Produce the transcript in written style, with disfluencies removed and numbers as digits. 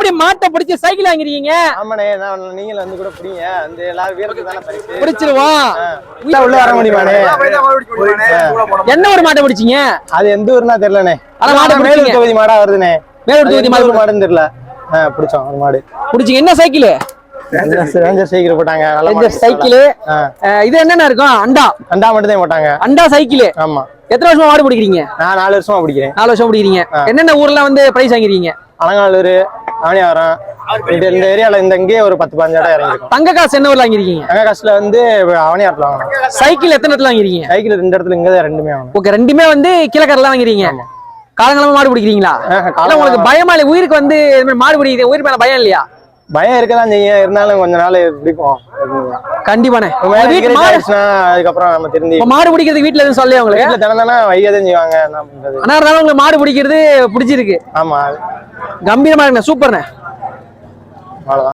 எப்படி மாட்டை பிடிச்சி சைக்கிள் வாங்கிருக்கீங்க? ஆமாண்ணே, நீங்க வந்து கூட பிடிங்க, அந்த எல்லாரும் வீரத்துக்கு தானே பரிசு. பிடிச்சிருவோம். உள்ள வர முடியுமாண்ணே? என்ன ஒரு மாட்டை பிடிச்சீங்க? அது எந்த ஊர்னா தெரியலண்ணே. அதான் மாட்டை மேலூர் தொகுதி மாடா வருதுண்ணே. மேலூர் தொகுதி மாடுன்னு தெரியல. பிடிச்சோம் ஒரு மாடு. பிடிச்சிங்க. என்ன சைக்கிள்? ரேஞ்சர் சைக்கிள் போட்டாங்க. Ranger cycle. இது என்னென்ன இருக்கும்? அண்டா மட்டும் தான் போட்டாங்க. அண்டா சைக்கிள். ஆமா. எத்தனை வருஷமா மாடு பிடிக்கிறீங்க? நான் 4 வருஷமா பிடிக்கிறேன். 4 வருஷம் பிடிக்கிறீங்க. என்னென்ன ஊர்ல வந்து பிரைஸ் வாங்கிருக்கீங்க? அலங்காநல்லூர், ஆவணியாரம், இந்த ஏரியால இங்கே ஒரு 10-15 இடம் இறங்கிருக்கும். தங்க காசு என்ன ஊர்ல வாங்கிருக்கீங்க? தங்க காசுல வந்து ஆவணியாரத்துல வாங்கணும். சைக்கிள் எத்தனை இடத்துல வாங்கிருக்கீங்க? சைக்கிள் 2 இடத்துல இங்க தான் ரெண்டுமே வாங்கணும். ஓகே, ரெண்டுமே வந்து கீழக்கரையில வாங்கிருக்கீங்க. காலங்காலமா மாடு பிடிக்கிறீங்களா? உங்களுக்கு பயமா இல்ல? உயிருக்கு வந்து மாடு பிடிக்கிறது உயிர் மேல பயம் இல்லையா? பயம் இருக்கதான் செய்யும், இருந்தாலும் கொஞ்ச நாள் பிடிக்கும். கண்டிப்பானே. அதுக்கப்புறம் நம்ம திரும்பி மாடு பிடிக்கிறது வீட்டுல எதுவும் சொல்லலையா உங்களுக்கு? வீட்டுல தினந்தானே வையதான் செய்வாங்க. என்ன பண்றது? ஆனா இருந்தாலும் உங்களுக்கு மாடு பிடிக்கிறது பிடிச்சிருக்கு. ஆமா, கம்பீரமா இருக்குண்ணே, சூப்பர்ண்ணே. அவ்வளவுதான்.